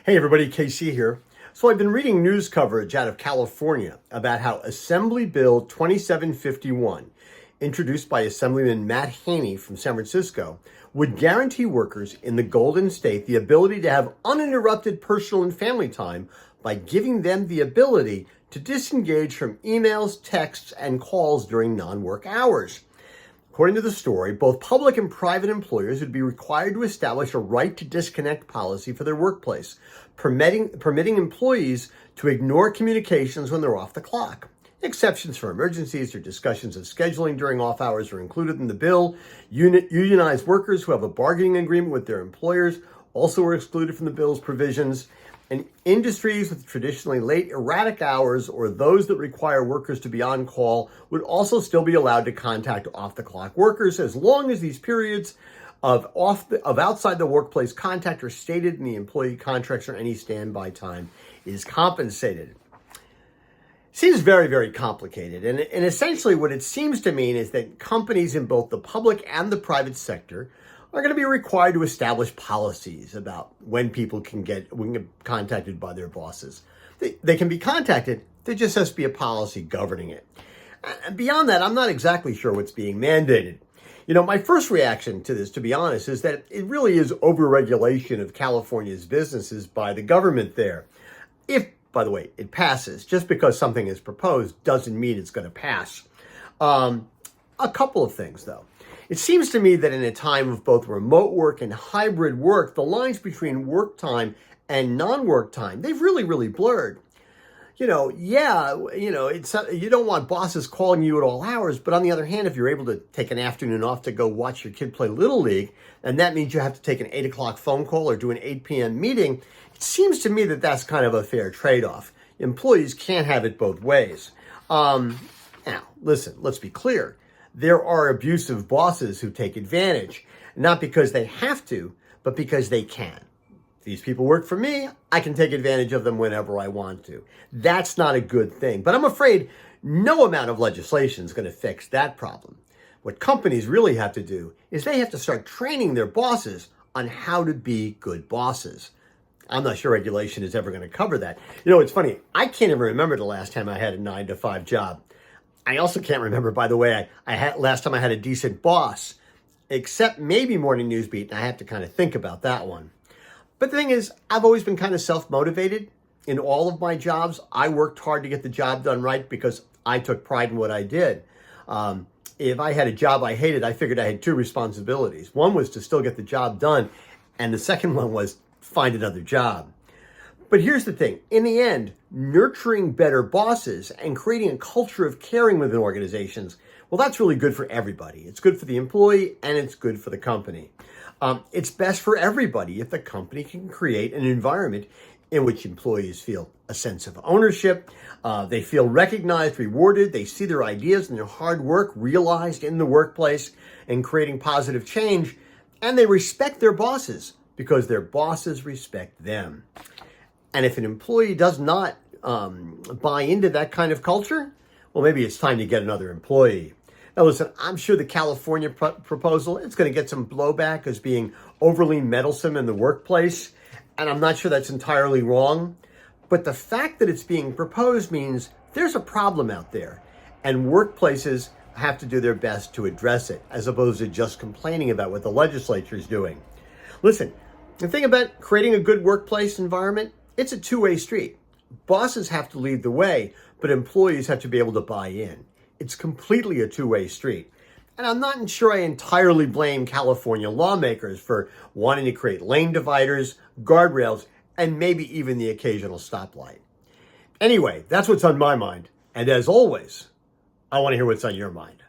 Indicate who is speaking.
Speaker 1: Hey everybody, KC here. So I've been reading news coverage out of California about how Assembly Bill 2751, introduced by Assemblyman Matt Haney from San Francisco, would guarantee workers in the Golden State the ability to have uninterrupted personal and family time by giving them the ability to disengage from emails, texts, and calls during non-work hours. According to the story, both public and private employers would be required to establish a right to disconnect policy for their workplace, permitting employees to ignore communications when they're off the clock. Exceptions for emergencies or discussions of scheduling during off hours are included in the bill. Unionized workers who have a bargaining agreement with their employers also are excluded from the bill's provisions. And industries with traditionally late, erratic hours or those that require workers to be on call would also still be allowed to contact off-the-clock workers as long as these periods of outside the workplace contact are stated in the employee contracts or any standby time is compensated. Seems very, very complicated. And essentially what it seems to mean is that companies in both the public and the private sector are going to be required to establish policies about when people can get contacted by their bosses. They can be contacted. There just has to be a policy governing it. And beyond that, I'm not exactly sure what's being mandated. You know, my first reaction to this, to be honest, is that it really is overregulation of California's businesses by the government there. If, by the way, it passes, just because something is proposed doesn't mean it's going to pass. A couple of things, though. It seems to me that in a time of both remote work and hybrid work, the lines between work time and non-work time, they've really, really blurred. You don't want bosses calling you at all hours, but on the other hand, if you're able to take an afternoon off to go watch your kid play Little League, and that means you have to take an 8 o'clock phone call or do an 8 p.m. meeting, it seems to me that that's kind of a fair trade-off. Employees can't have it both ways. Now, listen, let's be clear. There are abusive bosses who take advantage, not because they have to, but because they can. If these people work for me, I can take advantage of them whenever I want to. That's not a good thing, but I'm afraid no amount of legislation is going to fix that problem. What companies really have to do is they have to start training their bosses on how to be good bosses. I'm not sure regulation is ever going to cover that. You know, it's funny. I can't even remember the last time I had a 9-to-5 job. I also can't remember, by the way, last time I had a decent boss, except maybe Morning News Beat, and I have to kind of think about that one. But the thing is, I've always been kind of self-motivated in all of my jobs. I worked hard to get the job done right because I took pride in what I did. If I had a job I hated, I figured I had two responsibilities. One was to still get the job done, and the second one was find another job. But here's the thing. In the end, nurturing better bosses and creating a culture of caring within organizations, well, that's really good for everybody. It's good for the employee and it's good for the company. It's best for everybody if the company can create an environment in which employees feel a sense of ownership, they feel recognized, rewarded, they see their ideas and their hard work realized in the workplace and creating positive change, and they respect their bosses because their bosses respect them. And if an employee does not buy into that kind of culture, well, maybe it's time to get another employee. Now, listen, I'm sure the California proposal, it's going to get some blowback as being overly meddlesome in the workplace. And I'm not sure that's entirely wrong. But the fact that it's being proposed means there's a problem out there. And workplaces have to do their best to address it, as opposed to just complaining about what the legislature is doing. Listen, the thing about creating a good workplace environment, it's a two-way street. Bosses have to lead the way, but employees have to be able to buy in. It's completely a two-way street. And I'm not sure I entirely blame California lawmakers for wanting to create lane dividers, guardrails, and maybe even the occasional stoplight. Anyway, that's what's on my mind. And as always, I want to hear what's on your mind.